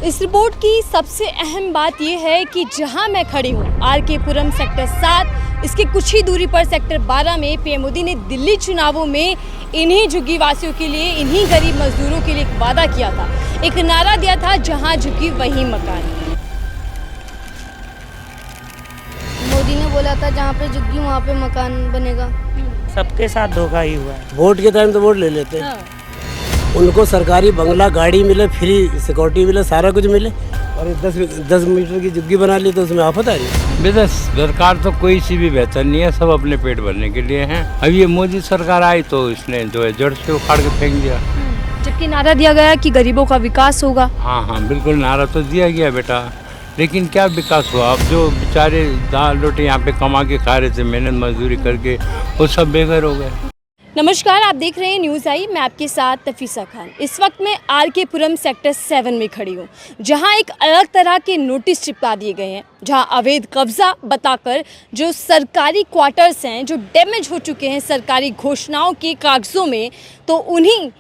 इस रिपोर्ट की सबसे अहम बात यह है कि जहां मैं खड़ी हूं आर.के. पुरम सेक्टर 7, इसके कुछ ही दूरी पर सेक्टर 12 में पीएम मोदी ने दिल्ली चुनावों में इन्हीं झुग्गी वासियों के लिए, इन्हीं गरीब मजदूरों के लिए एक वादा किया था, एक नारा दिया था, जहां झुग्गी वहीं मकान। मोदी ने बोला था जहाँ पे झुग्गी वहाँ पे मकान बनेगा। सबके साथ धोखा ही हुआ है। वोट के टाइम तो वोट ले लेते हैं। उनको सरकारी बंगला, गाड़ी मिले, फ्री सिक्योरिटी मिले, सारा कुछ मिले, और 10 मीटर की झुग्गी बना ली तो उसमें आफत आ रही। बिजनेस सरकार तो कोई सी भी बेहतर नहीं है, सब अपने पेट भरने के लिए हैं। अब ये मोदी सरकार आई तो इसने जो है जड़ से उखाड़ के फेंक दिया। जबकि नारा दिया गया कि गरीबों का विकास होगा। हाँ, बिल्कुल नारा तो दिया गया बेटा, लेकिन क्या विकास हुआ? अब जो बेचारे दाल रोटी यहाँ पे कमा के खा रहे थे, मेहनत मजदूरी करके, वो सब बेघर हो गए। नमस्कार, आप देख रहे हैं न्यूज़ आई, मैं आपके साथ नफीसा खान। इस वक्त मैं आर.के. पुरम सेक्टर 7 में खड़ी हूँ, जहाँ एक अलग तरह के नोटिस चिपका दिए गए हैं, जहाँ अवैध कब्जा बताकर जो सरकारी क्वार्टर्स हैं, जो डैमेज हो चुके हैं सरकारी घोषणाओं के कागजों में, तो उन्हीं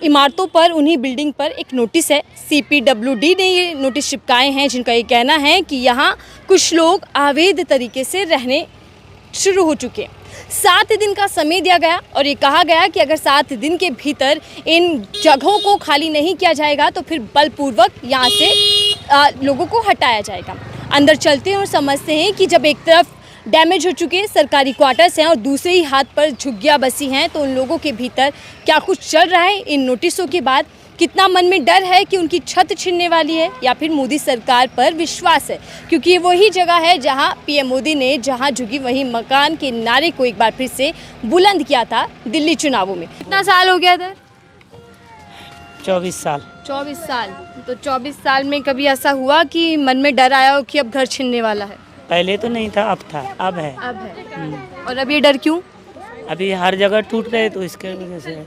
इमारतों पर, उन्हीं बिल्डिंग पर एक नोटिस है। CPWD ने ये नोटिस चिपकाए हैं, जिनका ये कहना है कि यहाँ कुछ लोग अवैध तरीके से रहने शुरू हो चुके हैं। 7 दिन का समय दिया गया और ये कहा गया कि अगर 7 दिन के भीतर इन जगहों को खाली नहीं किया जाएगा तो फिर बलपूर्वक यहाँ से लोगों को हटाया जाएगा। अंदर चलते हैं और समझते हैं कि जब एक तरफ डैमेज हो चुके सरकारी क्वार्टर्स हैं और दूसरे ही हाथ पर झुग्गियाँ बसी हैं, तो उन लोगों के भीतर क्या कुछ चल रहा है इन नोटिसों के बाद। कितना मन में डर है कि उनकी छत छिनने वाली है, या फिर मोदी सरकार पर विश्वास है, क्योंकि ये वही जगह है जहां पीएम मोदी ने जहां झुग्गी वहीं मकान के नारे को एक बार फिर से बुलंद किया था दिल्ली चुनावों में। कितना साल हो गया था? 24 साल। 24 साल। तो 24 साल में कभी ऐसा हुआ कि मन में डर आया हो कि अब घर छिनने वाला है? पहले तो नहीं था, अब था, अब है। अब है। और अब ये डर क्यों? अभी हर जगह टूट रहे तो इसके वजह से।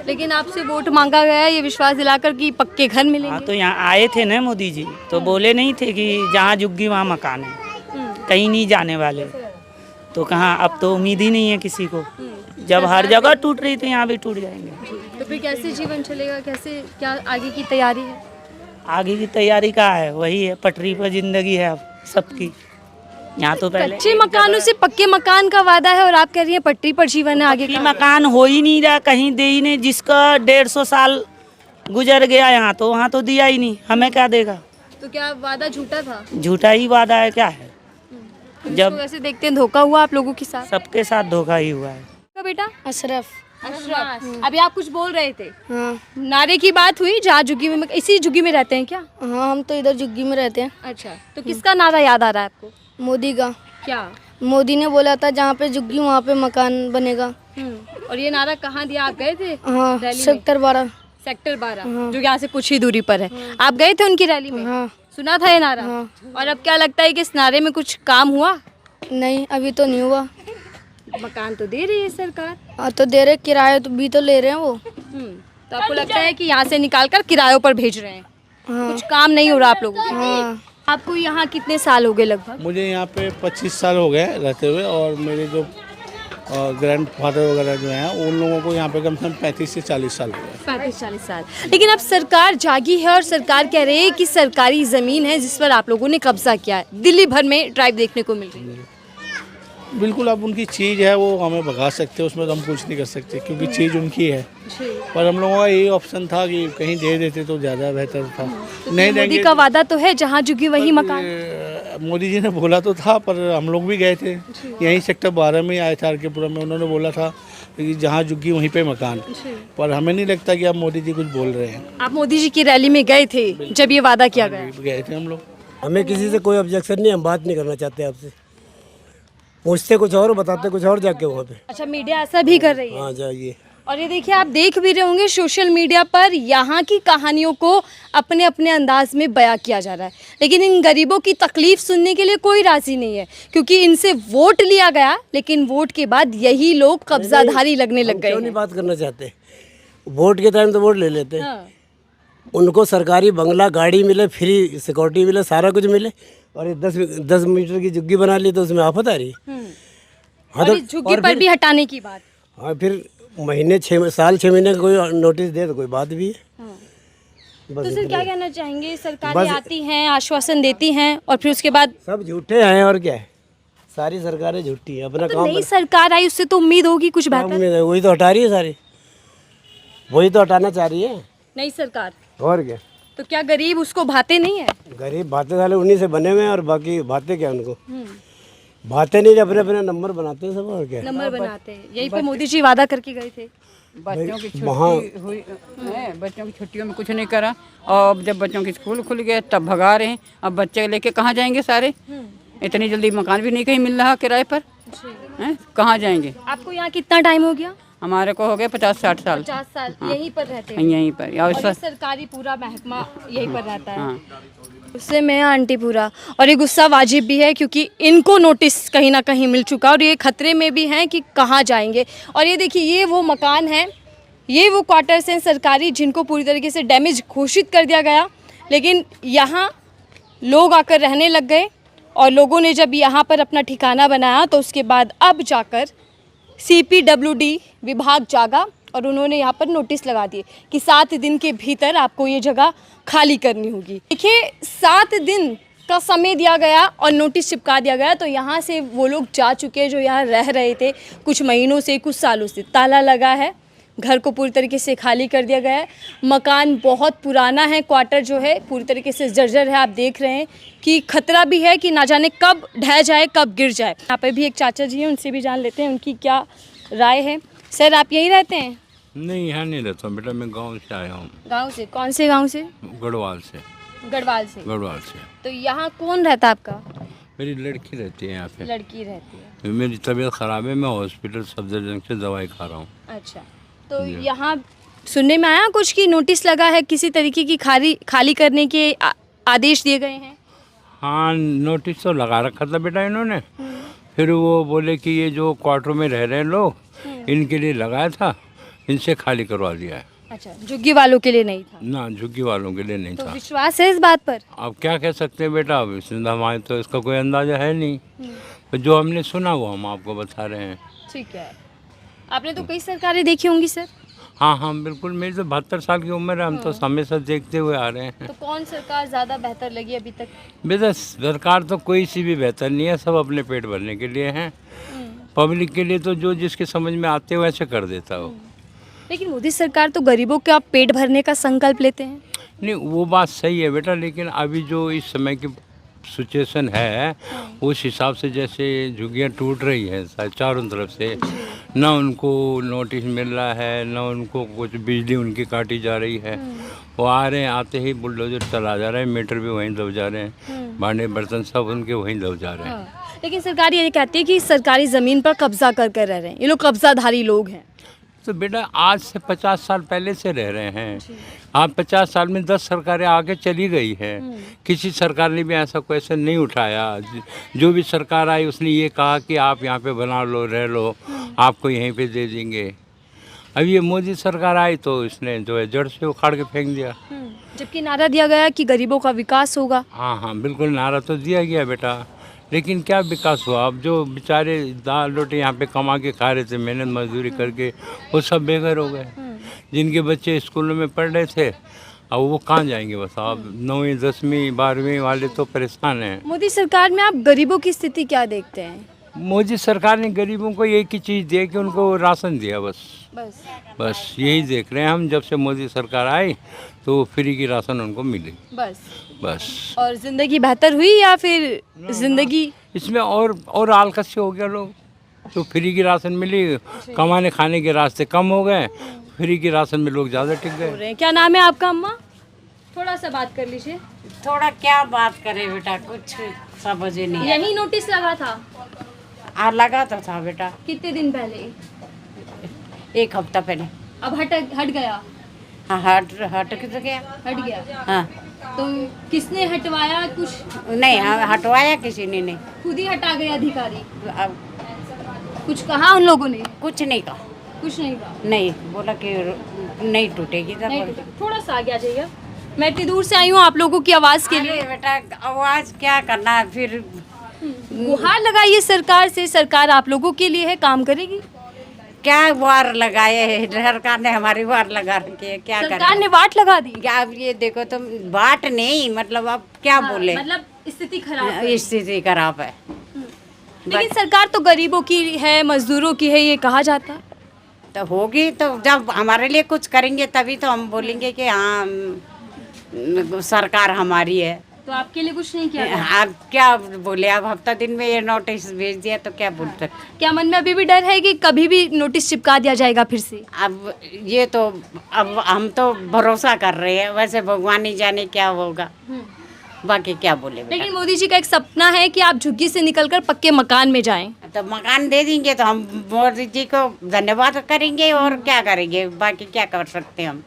लेकिन आपसे वोट मांगा गया है ये विश्वास दिलाकर कि पक्के घर मिलेंगे। हाँ, तो यहाँ आए थे ना मोदी जी, तो बोले नहीं थे कि जहाँ झुग्गी वहाँ मकान है, कहीं नहीं जाने वाले। तो कहाँ, अब तो उम्मीद ही नहीं है किसी को। जब हर जगह टूट रही तो यहाँ भी टूट जाएंगे। तो फिर कैसे जीवन चलेगा? कैसे, क्या आगे की तैयारी है? आगे की तैयारी क्या है? वही है, पटरी पर जिंदगी है अब सबकी। यहाँ तो पहले कच्चे मकानों से पक्के मकान का वादा है और आप कह रही हैं पटरी पर जीवन है आगे का। मकान हो ही नहीं रहा, कहीं दे ही नहीं। जिसका 150 साल गुजर गया यहाँ, तो वहाँ तो दिया ही नहीं, हमें क्या देगा? तो क्या वादा झूठा था? झूठा ही वादा है, क्या है? जब वैसे देखते हैं धोखा हुआ आप लोगों के साथ। सबके साथ धोखा ही हुआ है। बेटा अशरफ। अभी आप कुछ बोल रहे थे। हाँ। नारे की बात हुई, जहाँ झुग्गी में, इसी झुग्गी में रहते हैं क्या? हाँ, हम तो इधर झुग्गी में रहते हैं। अच्छा, तो किसका नारा याद आ रहा है आपको? मोदी का। क्या? मोदी ने बोला था जहाँ पे झुग्गी वहाँ पे मकान बनेगा। और ये नारा कहाँ दिया? आप गए थे? हाँ, रैली में? सेक्टर 12। सेक्टर 12, जो यहाँ से कुछ ही दूरी पर है। आप गए थे उनकी रैली में? हाँ। सुना था ये नारा? हाँ। और अब क्या लगता है कि इस नारे में कुछ काम हुआ? नहीं, अभी तो नहीं हुआ। मकान तो दे रही है सरकार। हाँ, तो दे रहे, किराए तो भी तो ले रहे हैं वो। तो आपको लगता है कि यहाँ से निकाल कर किरायों पर भेज रहे हैं? हाँ। कुछ काम नहीं हो रहा आप लोगों का? हाँ। आपको यहाँ कितने साल हो गए लगभग? मुझे यहाँ पे 25 साल हो गए रहते हुए, और मेरे जो ग्रैंड फादर वगैरह जो हैं उन लोगों को यहाँ पे कम से कम 35 से 40 साल हो गए। 35-40 साल। लेकिन अब सरकार जागी है और सरकार कह रही है कि सरकारी ज़मीन है जिस पर आप लोगों ने कब्जा किया है। दिल्ली भर में ड्राइव देखने को मिल रही है। बिल्कुल, अब उनकी चीज़ है, वो हमें भगा सकते हैं, उसमें तो हम कुछ नहीं कर सकते क्योंकि चीज़ उनकी है। पर हम लोगों का यही ऑप्शन था कि कहीं दे देते तो ज़्यादा बेहतर था। तो नहीं मोदी का वादा तो है जहाँ झुग्गी वहीं मकान। मोदी जी ने बोला तो था, पर हम लोग भी गए थे, यहीं सेक्टर 12 में आए थे आर.के. पुरम में। उन्होंने बोला था कि जहाँ झुग्गी वहीं पे मकान। पर हमें नहीं लगता कि अब मोदी जी कुछ बोल रहे हैं। आप मोदी जी की रैली में गए थे जब ये वादा किया गया? गए थे हम लोग। हमें किसी से कोई ऑब्जेक्शन नहीं, हम बात नहीं करना चाहते आपसे। पूछते कुछ और, बताते कुछ और जाके वहाँ पे। अच्छा, मीडिया ऐसा भी कर रही है? हाँ, जाइए। और ये देखिए, आप देख भी रहे होंगे सोशल मीडिया पर यहाँ की कहानियों को अपने अपने अंदाज में बयां किया जा रहा है, लेकिन इन गरीबों की तकलीफ सुनने के लिए कोई राजी नहीं है, क्योंकि इनसे वोट लिया गया, लेकिन वोट के बाद यही लोग कब्जाधारी लगने लग गए। क्यों नहीं बात करना चाहते? वोट के टाइम तो वोट ले लेते हैं। हाँ। उनको सरकारी बंगला, गाड़ी मिले, फ्री सिक्योरिटी मिले, सारा कुछ मिले, और 10 मीटर की झुग्गी बना ली तो उसमें आफत आ रही। हाँ, और इस झुग्गी पर भी हटाने की बात। हाँ, फिर महीने 6 साल 6 महीने का कोई नोटिस दे तो कोई बात भी है। तो सर क्या कहना चाहेंगे, सरकारें आती हैं, आश्वासन देती हैं और फिर उसके बाद सब झूठे हैं और क्या है, सारी सरकारें झूठी है। अपना तो काम नई सरकार आई, उससे तो उम्मीद होगी कुछ क्या बेहतर। उम्मीद है, वही तो हटा रही है सारी, वही तो हटाना चाह रही है नई सरकार और क्या। तो क्या गरीब उसको भाते नहीं है? गरीब भाते साले उन्हीं से बने हुए हैं और बाकी भाते क्या उनको, भाते नहीं, अपने अपने नंबर बनाते हैं सब और क्या। नंबर बनाते हैं, यही पे मोदी जी वादा करके गए थे। बच्चों की वहाँ छुट्टी हुई है, बच्चों की छुट्टियों में कुछ नहीं करा और जब बच्चों के स्कूल खुल गए तब भगा रहे हैं। अब बच्चे लेके कहाँ जाएंगे सारे, इतनी जल्दी मकान भी नहीं कहीं मिल रहा किराए पर, हैं कहाँ जाएंगे। आपको यहाँ कितना टाइम हो गया? हमारे को हो गए 50-60 साल 50 साल यहीं पर रहते हैं यहीं पर। और और ये सरकारी पूरा महकमा यहीं पर रहता है। हाँ। गुस्से में है आंटी पूरा, और ये गुस्सा वाजिब भी है क्योंकि इनको नोटिस कहीं ना कहीं मिल चुका और ये खतरे में भी हैं कि कहाँ जाएंगे। और ये देखिए, ये वो मकान है, ये वो क्वार्टर्स हैं सरकारी जिनको पूरी तरीके से डैमेज घोषित कर दिया गया, लेकिन यहाँ लोग आकर रहने लग गए और लोगों ने जब यहाँ पर अपना ठिकाना बनाया तो उसके बाद अब जाकर CPWD विभाग जागा और उन्होंने यहाँ पर नोटिस लगा दिए कि 7 दिन के भीतर आपको ये जगह खाली करनी होगी। देखिए, 7 दिन का समय दिया गया और नोटिस चिपका दिया गया, तो यहाँ से वो लोग जा चुके हैं जो यहाँ रह रहे थे कुछ महीनों से, कुछ सालों से। ताला लगा है, घर को पूरी तरीके से खाली कर दिया गया है। मकान बहुत पुराना है, क्वार्टर जो है पूरी तरीके से जर्जर है। आप देख रहे हैं कि खतरा भी है कि ना जाने कब ढह जाए, कब गिर जाए। यहाँ पे भी एक चाचा जी हैं, उनसे भी जान लेते हैं उनकी क्या राय है। सर, आप यहीं रहते हैं? नहीं, यहाँ नहीं रहता हूँ बेटा, मैं गांव से आया हूँ। गांव से? कौन से गांव से? गढ़वाल से। गढ़वाल से? गढ़वाल से। तो यहाँ कौन रहता है आपका? मेरी लड़की रहती है यहाँ पे। लड़की रहती है। मेरी तबीयत ख़राब है, मैं हॉस्पिटल सफदरजंग से दवाई खा रहा हूँ। अच्छा, तो यहाँ सुनने में आया कुछ कि नोटिस लगा है, किसी तरीके की खाली करने के आदेश दिए गए हैं? हाँ, नोटिस तो लगा रखा था बेटा इन्होंने। फिर वो बोले कि ये जो क्वार्टर में रह रहे हैं लोग, इनके लिए लगाया था, इनसे खाली करवा दिया है। अच्छा, झुग्गी वालों के लिए नहीं था? ना, झुग्गी वालों के लिए नहीं तो था। विश्वास है इस बात पर? अब क्या कह सकते हैं बेटा, अब हमारे तो इसका कोई अंदाजा है नहीं, तो जो हमने सुना वो हम आपको बता रहे हैं। ठीक है। आपने तो कई सरकारें देखी होंगी सर? हाँ हाँ बिल्कुल, मेरी तो 72 साल की उम्र है, हम तो हमेशा देखते हुए आ रहे हैं। तो कौन सरकार ज़्यादा बेहतर लगी अभी तक? बेटा, सरकार तो कोई सी भी बेहतर नहीं है, सब अपने पेट भरने के लिए हैं। पब्लिक के लिए तो जो जिसके समझ में आते हुए वैसे कर देता हो। लेकिन मोदी सरकार तो गरीबों का पेट भरने का संकल्प लेते हैं। नहीं, वो बात सही है बेटा, लेकिन अभी जो इस समय की सिचुएशन है उस हिसाब से जैसे झुग्गियाँ टूट रही हैं चारों तरफ से, ना उनको नोटिस मिल रहा है, ना उनको कुछ बिजली उनकी काटी जा रही है। वो आ रहे हैं, आते ही बुलडोजर चला जा रहे हैं, मीटर भी वहीं दब जा रहे हैं, भांडे बर्तन सब उनके वहीं दब जा रहे हैं। लेकिन सरकार ये कहती है कि सरकारी ज़मीन पर कब्जा कर रह रहे हैं, ये लोग कब्जाधारी लोग हैं। तो बेटा, आज से 50 साल पहले से रह रहे हैं आप। 50 साल में 10 सरकारें आके चली गई है, किसी सरकार ने भी ऐसा क्वेश्चन नहीं उठाया। जो भी सरकार आई उसने ये कहा कि आप यहाँ पे बना लो, रह लो, आपको यहीं पे दे देंगे। अब ये मोदी सरकार आई तो इसने जो है जड़ से उखाड़ के फेंक दिया। जबकि नारा दिया गया कि गरीबों का विकास होगा। हाँ हाँ बिल्कुल, नारा तो दिया गया बेटा, लेकिन क्या विकास हुआ? अब जो बेचारे दाल रोटी यहाँ पे कमा के खा रहे थे, मेहनत मजदूरी करके, वो सब बेघर हो गए। जिनके बच्चे स्कूलों में पढ़ रहे थे, अब वो कहाँ जाएंगे? बस अब 9वीं 10वीं 12वीं वाले तो परेशान हैं। मोदी सरकार में आप गरीबों की स्थिति क्या देखते हैं? मोदी सरकार ने गरीबों को एक ही चीज़ दी कि उनको राशन दिया, बस यही देख रहे हैं हम। जब से मोदी सरकार आई तो फ्री की राशन उनको मिली, बस। और ज़िंदगी बेहतर हुई या फिर ज़िंदगी इसमें और आलकस्य हो गया लोग। तो फ्री की राशन मिली, कमाने खाने के रास्ते कम हो गए, फ्री की राशन में लोग ज़्यादा टिक गए। क्या नाम है आपका अम्मा? थोड़ा सा बात कर लीजिए। थोड़ा क्या बात करे बेटा, कुछ समझ ही नहीं। यही नोटिस लगा था? लगा तो था बेटा, कितने दिन पहले? 1 हफ्ता पहले। अब हट गया? हाँ, हट तो गया। हट गया। हाँ, तो किसने हटवाया? कुछ नहीं, हाँ, हटवाया किसी ने नहीं, खुद ही हटा गए अधिकारी? अब कुछ कहा उन लोगों ने? कुछ नहीं कहा। कुछ नहीं कहा? नहीं, बोला कि नहीं टूटेगी तब। नहीं, थोड़ा सा आगे आ जाइए, मैं इतनी दूर से आई हूँ आप लोगों की आवाज़ के लिए। बेटा, आवाज़ क्या करना है फिर? गुहार लगाइए सरकार से, सरकार आप लोगों के लिए है, काम करेगी। क्या वार लगाए है, सरकार ने हमारी वार लगा रखी है, क्या सरकार ने वाट लगा दी। क्या अब ये देखो तुम, बाट नहीं मतलब अब क्या बोले, मतलब स्थिति खराब है। स्थिति खराब है। लेकिन सरकार तो गरीबों की है, मजदूरों की है, ये कहा जाता है। तो होगी तो जब हमारे लिए कुछ करेंगे तभी तो हम बोलेंगे कि हाँ सरकार हमारी है। तो आपके लिए कुछ नहीं किया गया? आप क्या बोले, अब हफ्ता दिन में ये नोटिस भेज दिया तो क्या बोल सकते। क्या मन में अभी भी डर है कि कभी भी नोटिस चिपका दिया जाएगा फिर से? अब ये तो अब हम तो भरोसा कर रहे हैं, वैसे भगवान ही जाने क्या होगा, बाकी क्या बोले बेटा। लेकिन मोदी जी का एक सपना है कि आप झुग्गी से निकलकर पक्के मकान में जाएं। तो मकान दे देंगे तो हम मोदी जी को धन्यवाद करेंगे और क्या करेंगे, बाकी क्या कर सकते हैं हम।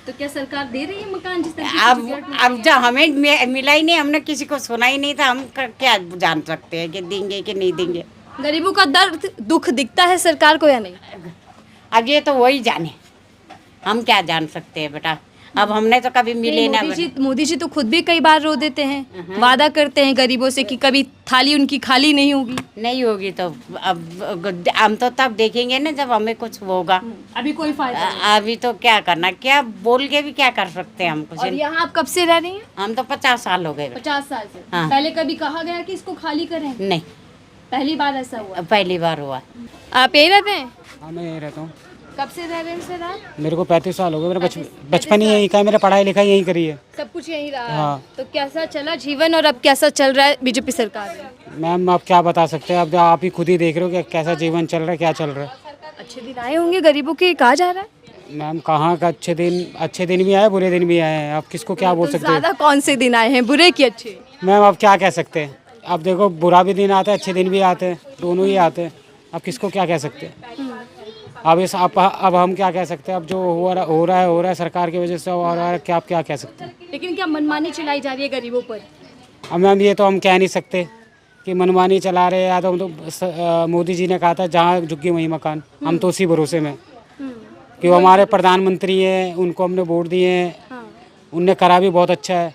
तो क्या सरकार दे रही है मकान जिस तरह अब जब हमें मिला ही नहीं, हमने किसी को सुना ही नहीं था, हम क्या जान सकते हैं कि देंगे कि नहीं देंगे। गरीबों का दर्द दुख दिखता है सरकार को या नहीं? अब ये तो वही जाने, हम क्या जान सकते हैं बेटा, अब हमने तो कभी मिले ना। मोदी जी तो खुद भी कई बार रो देते हैं, वादा करते हैं गरीबों से कि कभी थाली उनकी खाली नहीं होगी। नहीं होगी तो अब हम तो तब देखेंगे ना जब हमें कुछ होगा। अभी कोई फायदा नहीं। अभी तो क्या करना, क्या बोल के भी क्या कर सकते हैं हम कुछ। और यहाँ आप कब से रह रही हैं? हम तो 50 साल हो गए। 50 साल से। हाँ। पहले कभी कहा गया कि इसको खाली करें? नहीं, पहली बार ऐसा हुआ? पहली बार हुआ। आप यही रहते हैं? हाँ, मैं यहीं रहता हूँ। कब से रह रहे हैं सर आप? मेरे को 35 साल हो गए। मेरा बचपन ही यहीं का है, मेरा पढ़ाई लिखाई यहीं करी है। सब कुछ यहीं रहा है। हाँ। तो कैसा चला जीवन और अब कैसा चल रहा है बीजेपी सरकार में? मैम आप क्या बता सकते हैं, अब आप ही खुद ही देख रहे हो कि कैसा जीवन चल रहा है, क्या चल रहा है। अच्छे दिन आए होंगे गरीबों के, कहा जा रहा है। मैम कहाँ का अच्छे दिन भी आए, बुरे दिन भी आए हैं। आप किसको क्या बोल सकते हैं। ज्यादा कौन से दिन आए हैं, बुरे की अच्छे? मैम आप क्या कह सकते हैं, अब देखो बुरा भी दिन आता है, अच्छे दिन भी आते हैं, दोनों ही आते हैं। अब किसको क्या कह सकते हैं। अब हम क्या कह सकते हैं, अब जो हो रहा है सरकार की वजह से हो रहा है, क्या आप क्या कह सकते हैं। लेकिन क्या मनमानी चलाई जा रही है गरीबों पर? अब मैम ये तो हम कह नहीं सकते कि मनमानी चला रहे हैं, या तो मोदी जी ने कहा था जहाँ झुग्गी वहीं मकान। हम तो उसी भरोसे में कि वो हमारे प्रधानमंत्री हैं, उनको हमने वोट दिए हैं। उनने करा भी बहुत अच्छा है,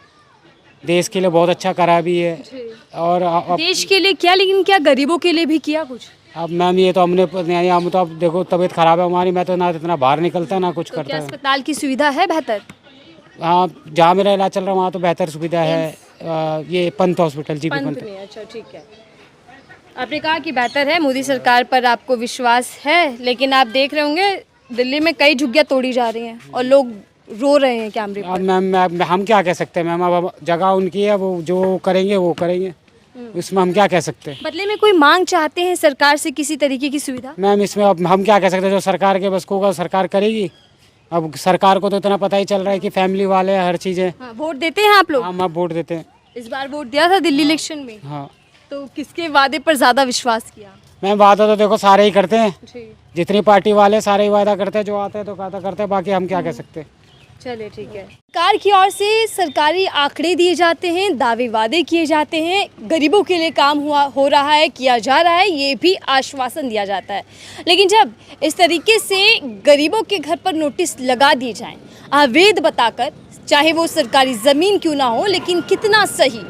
देश के लिए बहुत अच्छा करा भी है। और देश के लिए क्या, लेकिन क्या गरीबों के लिए भी किया कुछ? अब मैम ये तो हम तो अब देखो तबीयत खराब है हमारी, मैं तो ना इतना बाहर निकलता ना कुछ करता है। अस्पताल की सुविधा है बेहतर? हाँ, जहाँ मेरा इलाज चल रहा है वहाँ तो बेहतर सुविधा है। ये पंत हॉस्पिटल, जी पंत में। अच्छा ठीक है। आपने कहा कि बेहतर है, मोदी सरकार पर आपको विश्वास है, लेकिन आप देख रहे होंगे दिल्ली में कई झुग्गियाँ तोड़ी जा रही हैं और लोग रो रहे हैं कैमरे पर। अब मैम हम क्या कह सकते हैं मैम, अब जगह उनकी है, वो जो करेंगे वो करेंगे, इसमें हम क्या कह सकते हैं। बदले में कोई मांग चाहते हैं सरकार से किसी तरीके की सुविधा? मैम इसमें अब हम क्या कह सकते हैं, जो सरकार के बस को होगा सरकार करेगी। अब सरकार को तो इतना पता ही चल रहा है कि फैमिली वाले हर चीज़ें। हाँ, वोट देते हैं आप लोग? हम अब वोट देते हैं। इस बार वोट दिया था दिल्ली इलेक्शन में? हाँ। तो किसके वादे पर ज़्यादा विश्वास किया? मैम वादा तो देखो सारे ही करते हैं, जी। जितनी पार्टी वाले सारे ही वादा करते हैं, जो आते हैं तो वादा करते हैं, बाकी हम क्या कह सकते हैं। चलिए ठीक है। सरकार की ओर से सरकारी आंकड़े दिए जाते हैं, दावे वादे किए जाते हैं, गरीबों के लिए काम हो रहा है, किया जा रहा है, ये भी आश्वासन दिया जाता है। लेकिन जब इस तरीके से गरीबों के घर पर नोटिस लगा दिए जाएं, अवैध बताकर, चाहे वो सरकारी ज़मीन क्यों ना हो, लेकिन कितना सही?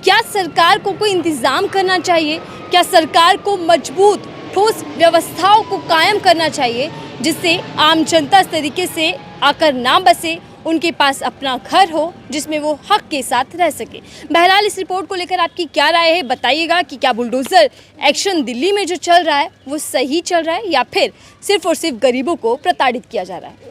क्या सरकार को कोई इंतज़ाम करना चाहिए? क्या सरकार को मजबूत ठोस व्यवस्थाओं को कायम करना चाहिए, जिससे आम जनता इस तरीके से आकर ना बसे, उनके पास अपना घर हो जिसमें वो हक के साथ रह सके? बहरहाल इस रिपोर्ट को लेकर आपकी क्या राय है, बताइएगा कि क्या बुलडोज़र एक्शन दिल्ली में जो चल रहा है वो सही चल रहा है या फिर सिर्फ और सिर्फ गरीबों को प्रताड़ित किया जा रहा है।